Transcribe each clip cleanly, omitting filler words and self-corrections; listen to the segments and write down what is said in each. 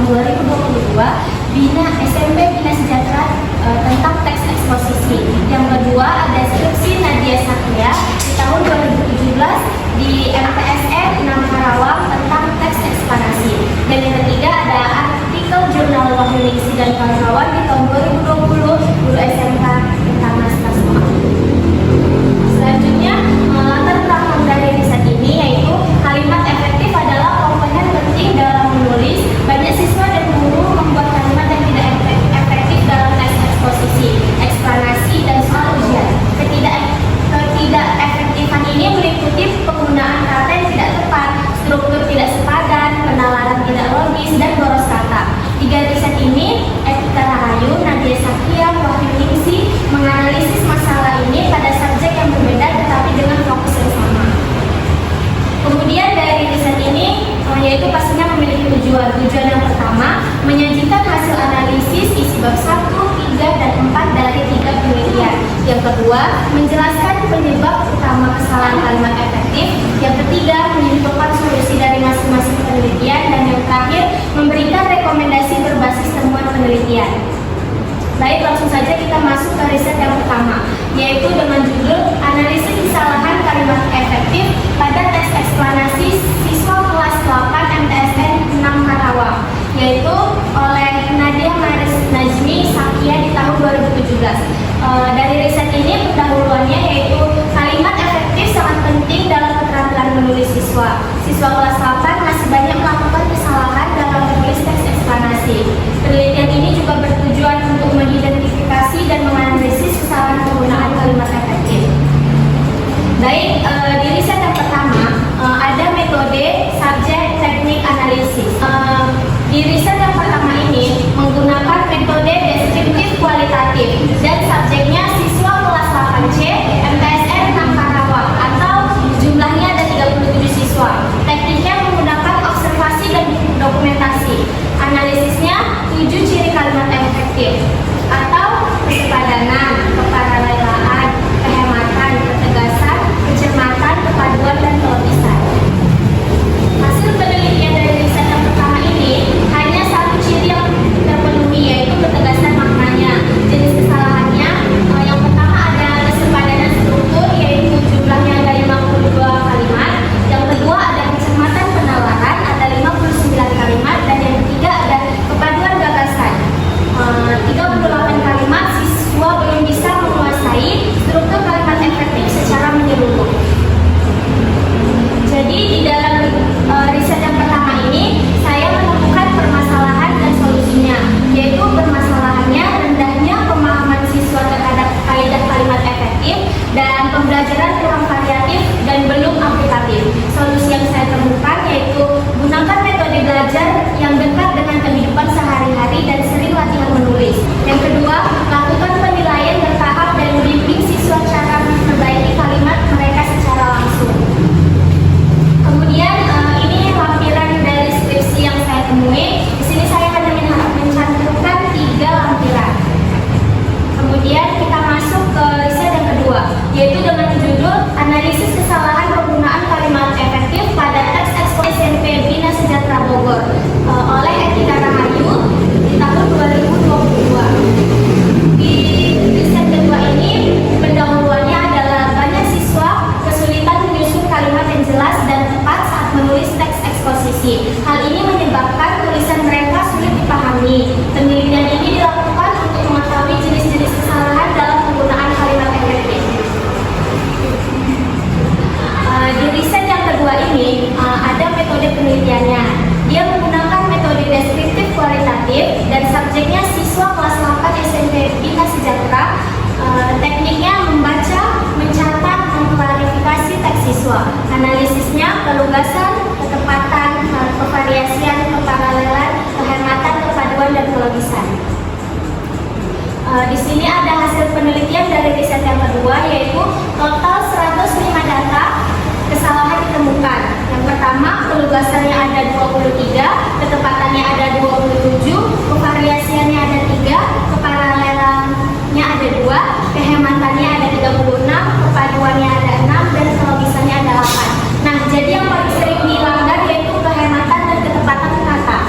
2022 SMP Bina Sejahtera tentang teks eksposisi. Yang kedua ada skripsi Nadia Satria di tahun 2017 di MTSN 6 Karawang tentang teks eksplanasi. Dan yang ketiga ada artikel jurnal Wahyuningsi dan kawan-kawan di tahun 2020 guru SMK tentang naskah soal. Selanjutnya latar belakang dari riset ini yaitu kalimat efektif adalah komponen penting dalam menulis. Banyak siswa dan guru membuat kalimat yang tidak efektif dalam teks eksposisi, eksplanasi, dan soal ujian. Ketidak efektifan ini meliputi penggunaan kata yang tidak tepat, struktur tidak sepadan, penalaran tidak logis, dan boros kata. Tiga riset ini, Etika Rahayu, Nadia Satria, Wahyuningsi, menganalisis masalah ini pada subjek yang berbeda tetapi dengan fokus yang sama. Kemudian dari riset ini yaitu pastinya memiliki tujuan. Tujuan yang pertama, menyajikan hasil analisis isi bab 1, 3, dan 4 dari 3 penelitian. Yang kedua, menjelaskan penyebab utama kesalahan kalimat efektif. Yang ketiga, menyimpulkan solusi dari masing-masing penelitian. Dan yang terakhir, memberikan rekomendasi berbasis temuan penelitian. Baik, langsung saja kita masuk ke riset yang pertama, yaitu dengan judul Analisis Kesalahan Kalimat Efektif pada Teks Eksplanasi Siswa Kelas 8 MTSN 6 Karawang, yaitu oleh Nadia Maris Najmi Sakia di tahun 2017. Dari riset ini pendahuluannya yaitu kalimat efektif sangat penting dalam keterampilan menulis siswa. Siswa kelas 8 masih banyak melakukan kesalahan dalam menulis teks eksplanasi. Penelitian ini juga bertujuan untuk mengidentifikasi dan menganalisis kesalahan penggunaan kalimat efektif. Baik, di riset yang pertama ada metode subjek teknik analisis. Di riset yang pertama ini menggunakan metode deskriptif kualitatif dan subjeknya siswa kelas 8C MTSN 6 Karawang atau jumlahnya ada 37 siswa. Tekniknya menggunakan observasi dan dokumentasi. Analisisnya 7 ciri kalimat efektif atau kesepadanan, keparalelaan, kehematan, ketegasan, kecermatan, kepaduan, dan kelogisan. Hasil penelitian dari riset yang pertama ini hanya satu ciri yang terpenuhi, yaitu ketegasan maknanya. Jenis kesalahannya yang pertama ada kesepadanan struktur, yaitu jumlahnya ada 52 kalimat. Yang kedua ada kecermatan penalaran, ada 59 kalimat. Dan yang ketiga ada kepaduan gagasan, 38 kalimat. Siswa belum bisa menguasai struktur kalimat efektif secara menyeluruh. Jadi di dalam riset yang pertama ini saya menemukan permasalahan dan solusinya, yaitu permasalahannya rendahnya pemahaman siswa terhadap kaidah kalimat efektif dan pembelajaran kurang variatif dan belum aplikatif. Solusi yang saya temukan yaitu gunakan metode belajar yang dekat dengan kehidupan sehari-hari dan sering latihan menulis. Yang kedua, lakukan penilaian bertahap dan bimbing siswa cara memperbaiki kalimat mereka secara langsung. Kemudian ini lampiran dari skripsi yang saya temui. Di sini saya hanya mencantumkan 3 lampiran. Kemudian kita masuk ke riset yang kedua, yaitu dengan judul Analisis Kesalahan Penggunaan Kalimat Efektif pada Teks Eksposisi SMP Bina Sejahtera Bogor oleh Etika Rahayu di tahun 2022. Di riset kedua ini pendahuluannya adalah banyak siswa kesulitan menyusun kalimat yang jelas dan tepat saat menulis teks eksposisi. Hal ini menyebabkan tulisan mereka sulit dipahami. Penelitian ini dilakukan untuk mengetahui jenis-jenis kesalahan dalam penggunaan kalimat efektif. Di riset yang kedua ini ada metode penelitiannya. Dia menggunakan metode deskriptif kualitatif dan subjeknya siswa kelas 8 SMP Bina Sejahtera. Tekniknya membaca, mencatat, mengklarifikasi teks siswa. Analisisnya kelugasan, ketepatan, kevariasian, keparalelan, kehematan, kepaduan, dan kelogisan. Di sini ada hasil penelitian dari riset yang kedua, yaitu total 105 data kesalahan ditemukan. Yang pertama, kelugasannya ada 23, ketepatannya ada 27, kevariasiannya ada 3, keparalelannya ada 2, kehematannya ada 36, kepaduannya ada 6, dan kelogisannya ada 8. Nah, jadi yang paling sering dilanggar yaitu kehematan dan ketepatan kata.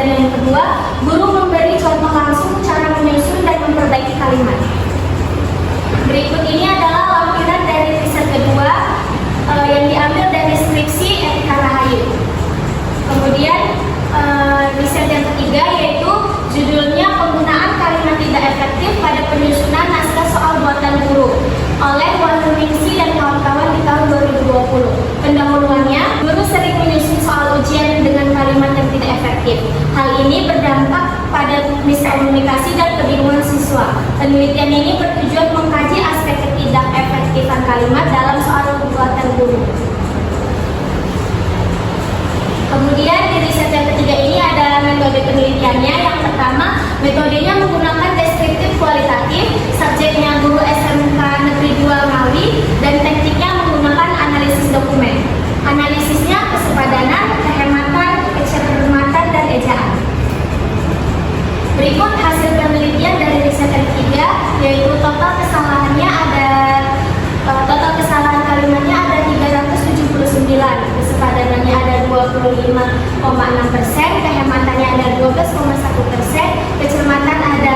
Dan yang kedua, guru memberi contoh langsung cara menyusun dan memperbaiki kalimat. Berikut ini adalah lampiran dari riset kedua yang diambil dari skripsi Etika Rahayu. Kemudian riset yang ketiga yaitu judulnya Penggunaan Kalimat Tidak Efektif pada Penyusunan Naskah Soal Buatan Guru oleh Wahyuningsi dan kawan-kawan di tahun 2020. Pendahuluannya, guru sering menyusun soal ujian dengan kalimat yang tidak efektif. Hal ini berdampak pada miskomunikasi dan kebingungan siswa. Penelitian ini bertujuan mengkaji aspek ketidakefektifan kalimat dalam soal buatan guru. Kemudian di riset yang ketiga ini ada metode penelitiannya. Yang pertama, metodenya menggunakan deskriptif kualitatif, subjeknya guru SMK Negeri 2 Ngawi, dan tekniknya menggunakan analisis dokumen. Analisisnya kesepadanan, kehematan, kecermatan, dan ejaan. Berikut hasil penelitian dari riset yang ketiga, yaitu total kesalahan kalimatnya ada 379, kesepadanannya ada 25,6%, kehematannya ada 12,1%, kecermatan ada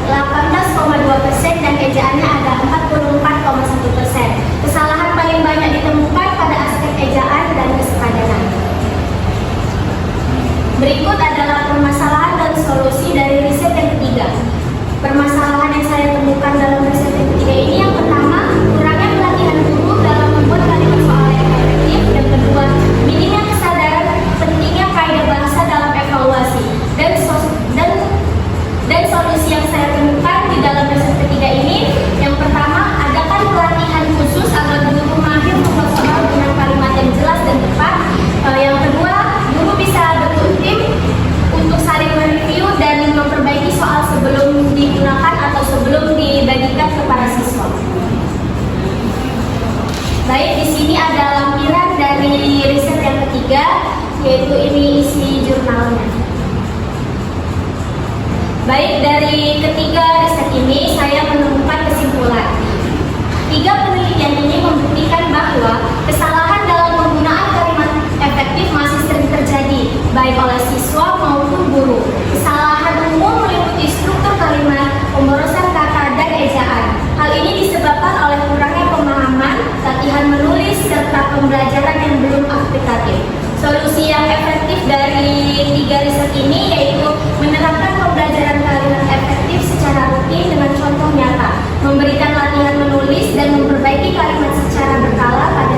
18,2%, dan ejaannya ada 44,1%. Kesalahan paling banyak ditemukan pada aspek ejaan dan kesepadanan. Berikut adalah permasalahan dan solusi dari riset yang ketiga. Permasalahan yang saya temukan dalam riset yang ketiga ini, yang pertama, kurangnya pelatihan guru dalam membuat kalimat soal yang efektif. Yang kedua, minimnya kesadaran pentingnya kaidah bahasa dalam evaluasi. Dan solusi yang saya temukan di dalam riset ketiga ini, yang pertama, adakan pelatihan khusus agar guru mahir membuat soal dengan kalimat yang jelas dan tepat. Yang kedua, guru bisa bentuk tim untuk saling mereview dan memperbaiki soal sebelum digunakan atau sebelum dibagikan kepada siswa. Baik, di sini ada lampiran dari riset yang ketiga, yaitu ini isi jurnalnya. Baik, dari ketiga riset ini saya menemukan kesimpulan. Tiga penelitian ini membuktikan bahwa kesalahan dalam penggunaan kalimat efektif masih sering terjadi, baik oleh siswa maupun guru. Kesalahan umum meliputi struktur kalimat, pemborosan kata, dan ejaan. Hal ini disebabkan oleh kurangnya pemahaman, latihan menulis, serta pembelajaran yang belum aplikatif. Solusi yang efektif dari tiga riset ini yaitu menerapkan pembelajaran kalimat efektif secara rutin dengan contoh nyata, memberikan latihan menulis, dan memperbaiki kalimat secara berkala pada